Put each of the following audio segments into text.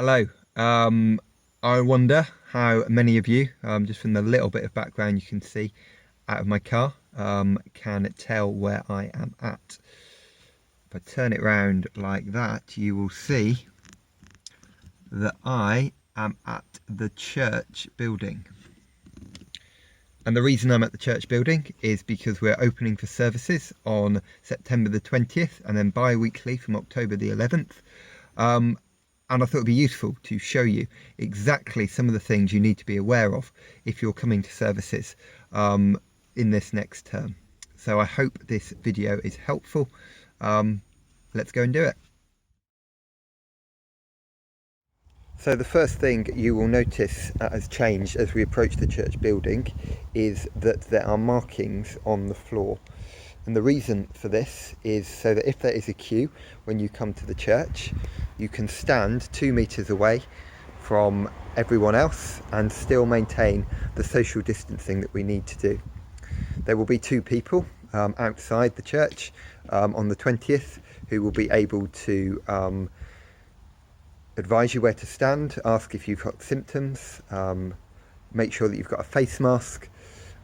Hello. I wonder how many of you, just from the little bit of background you can see out of my car, can tell where I am at. If I turn it round like that, you will see that I am at the church building. And the reason I'm at the church building is because we're opening for services on September the 20th and then bi-weekly from October the 11th. And I thought it'd be useful to show you exactly some of the things you need to be aware of if you're coming to services in this next term. So I hope this video is helpful. Let's go and do it. So the first thing you will notice has changed as we approach the church building is that there are markings on the floor. And the reason for this is so that if there is a queue when you come to the church, you can stand 2 meters away from everyone else and still maintain the social distancing that we need to do. There will be 2 people outside the church on the 20th who will be able to advise you where to stand, ask if you've got symptoms, make sure that you've got a face mask,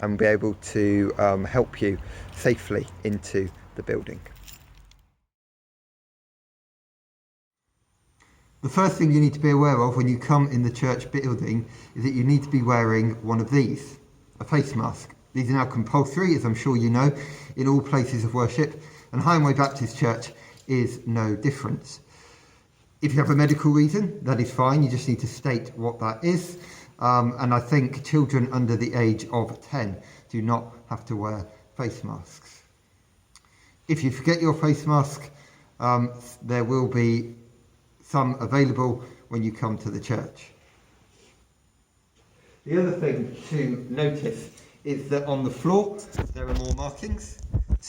and be able to help you safely into the building. The first thing you need to be aware of when you come in the church building is that you need to be wearing one of these, a face mask. These are now compulsory, as I'm sure you know, in all places of worship, and Higham Baptist Church is no different. If you have a medical reason, that is fine, you just need to state what that is. And I think children under the age of 10 do not have to wear face masks. If you forget your face mask, there will be some available when you come to the church. The other thing to notice is that on the floor there are more markings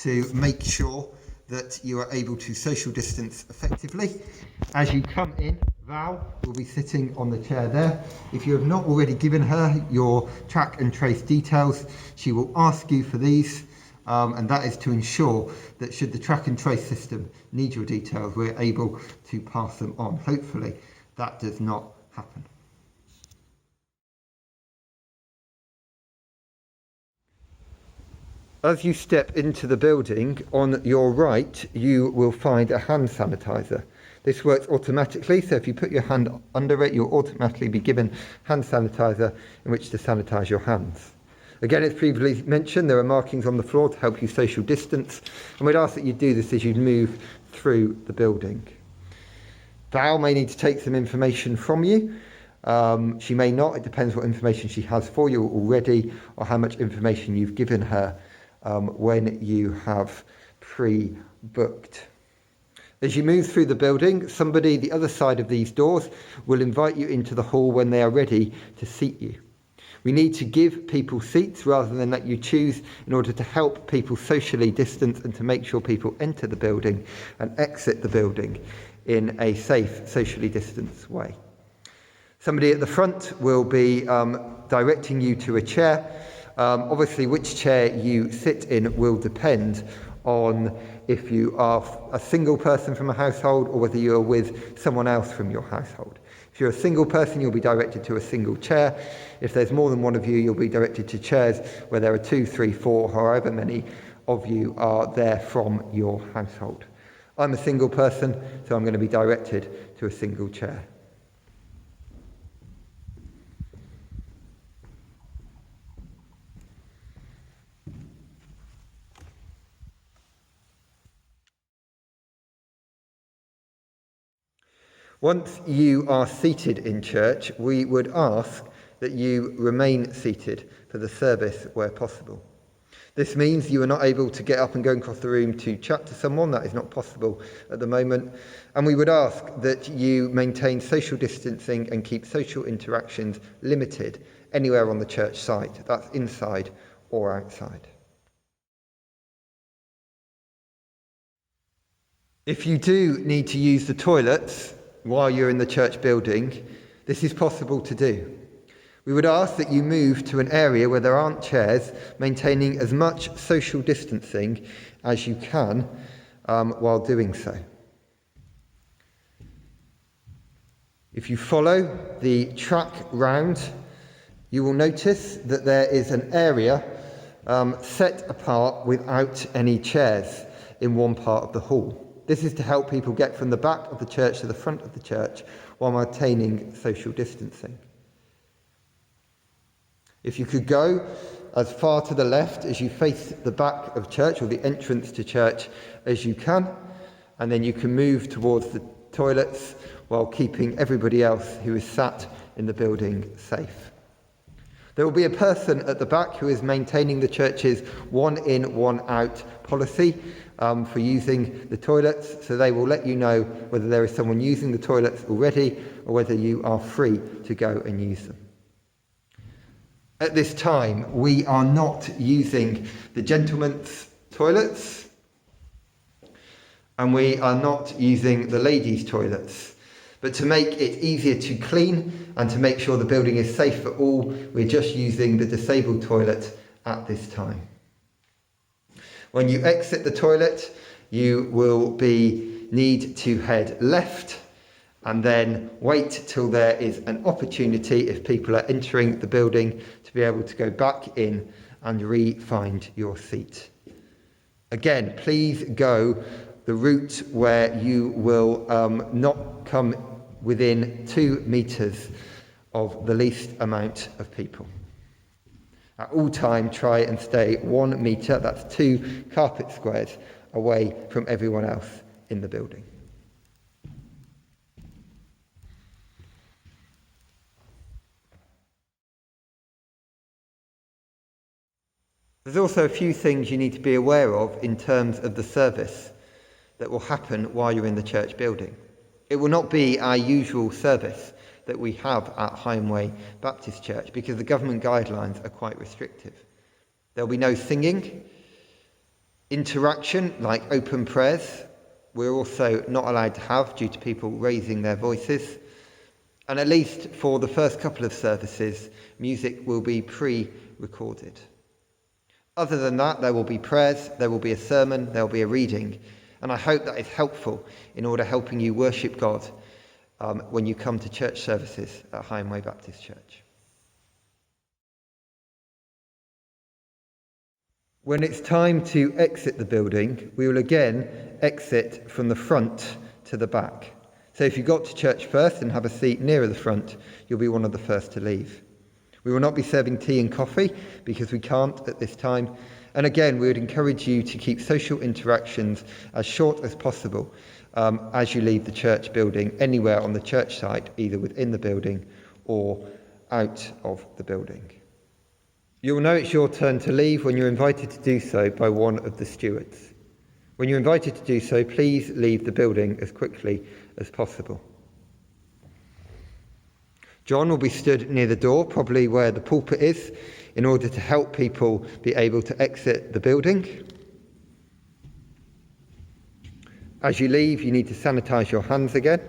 to make sure that you are able to social distance effectively. As you come in, Val will be sitting on the chair there. If you have not already given her your track and trace details, she will ask you for these, and that is to ensure that should the track and trace system need your details, we're able to pass them on. Hopefully that does not happen. As you step into the building, on your right, you will find a hand sanitizer. This works automatically, so if you put your hand under it, you'll automatically be given hand sanitizer in which to sanitize your hands. Again, as previously mentioned, there are markings on the floor to help you social distance, and we'd ask that you do this as you move through the building. Val may need to take some information from you. She may not, it depends what information she has for you already or how much information you've given her when you have pre-booked. As you move through the building, somebody the other side of these doors will invite you into the hall when they are ready to seat you. We need to give people seats rather than let you choose in order to help people socially distance and to make sure people enter the building and exit the building in a safe, socially distanced way. Somebody at the front will be directing you to a chair. Obviously, which chair you sit in will depend on if you are a single person from a household or whether you are with someone else from your household. If you're a single person, you'll be directed to a single chair. If there's more than one of you, you'll be directed to chairs where there are 2, 3, 4, however many of you are there from your household. I'm a single person, so I'm going to be directed to a single chair. Once you are seated in church, we would ask that you remain seated for the service where possible. This means you are not able to get up and go across the room to chat to someone. That is not possible at the moment. And we would ask that you maintain social distancing and keep social interactions limited anywhere on the church site. That's inside or outside. If you do need to use the toilets while you're in the church building, this is possible to do. We would ask that you move to an area where there aren't chairs, maintaining as much social distancing as you can while doing so. If you follow the track round, you will notice that there is an area set apart without any chairs in one part of the hall. This is to help people get from the back of the church to the front of the church while maintaining social distancing. If you could go as far to the left as you face the back of church or the entrance to church as you can, and then you can move towards the toilets while keeping everybody else who is sat in the building safe. There will be a person at the back who is maintaining the church's one in, one out policy for using the toilets, so they will let you know whether there is someone using the toilets already or whether you are free to go and use them. At this time, we are not using the gentlemen's toilets and we are not using the ladies' toilets. But to make it easier to clean and to make sure the building is safe for all, we're just using the disabled toilet at this time. When you exit the toilet, you will need to head left and then wait till there is an opportunity, if people are entering the building, to be able to go back in and re-find your seat. Again, please go the route where you will not come within 2 metres of the least amount of people. At all time, try and stay 1 metre, that's 2 carpet squares, away from everyone else in the building. There's also a few things you need to be aware of in terms of the service that will happen while you're in the church building. It will not be our usual service that we have at Higham Way Baptist Church because the government guidelines are quite restrictive. There'll be no singing, interaction like open prayers. We're also not allowed to have due to people raising their voices. And at least for the first couple of services, music will be pre-recorded. Other than that, there will be prayers, there will be a sermon, there will be a reading. And I hope that is helpful in order helping you worship God when you come to church services at Higham Way Baptist Church. When it's time to exit the building, we will again exit from the front to the back. So if you got to church first and have a seat nearer the front, you'll be one of the first to leave. We will not be serving tea and coffee because we can't at this time. And again, we would encourage you to keep social interactions as short as possible as you leave the church building, anywhere on the church site, either within the building or out of the building. You'll know it's your turn to leave when you're invited to do so by one of the stewards. When you're invited to do so, please leave the building as quickly as possible. John will be stood near the door, probably where the pulpit is, in order to help people be able to exit the building. As you leave, you need to sanitize your hands again.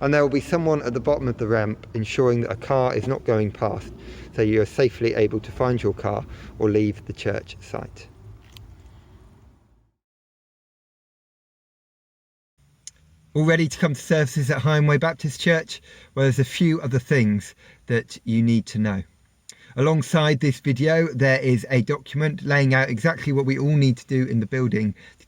And there will be someone at the bottom of the ramp ensuring that a car is not going past, so you are safely able to find your car or leave the church site. All ready to come to services at Higham Way Baptist Church? Well, there's a few other things that you need to know. Alongside this video, there is a document laying out exactly what we all need to do in the building to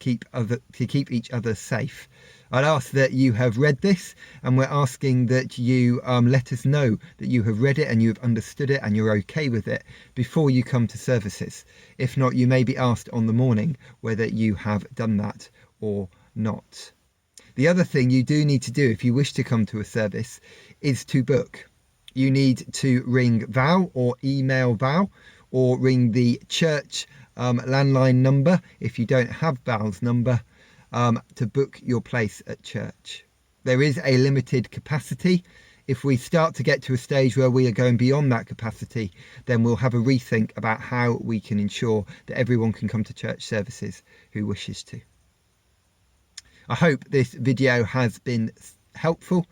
keep each other safe. I'd ask that you have read this, and we're asking that you let us know that you have read it and you have understood it and you're okay with it before you come to services. If not, you may be asked on the morning whether you have done that or not. The other thing you do need to do if you wish to come to a service is to book. You need to ring Val or email Val or ring the church landline number if you don't have Val's number to book your place at church. There is a limited capacity. If we start to get to a stage where we are going beyond that capacity, then we'll have a rethink about how we can ensure that everyone can come to church services who wishes to. I hope this video has been helpful,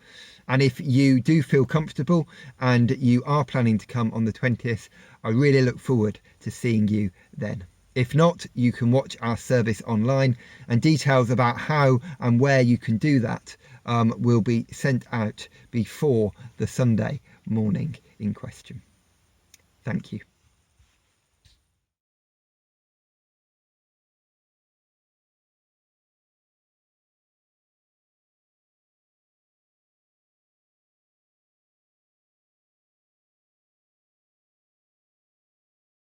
and if you do feel comfortable and you are planning to come on the 20th, I really look forward to seeing you then. If not, you can watch our service online, and details about how and where you can do that will be sent out before the Sunday morning in question. Thank you.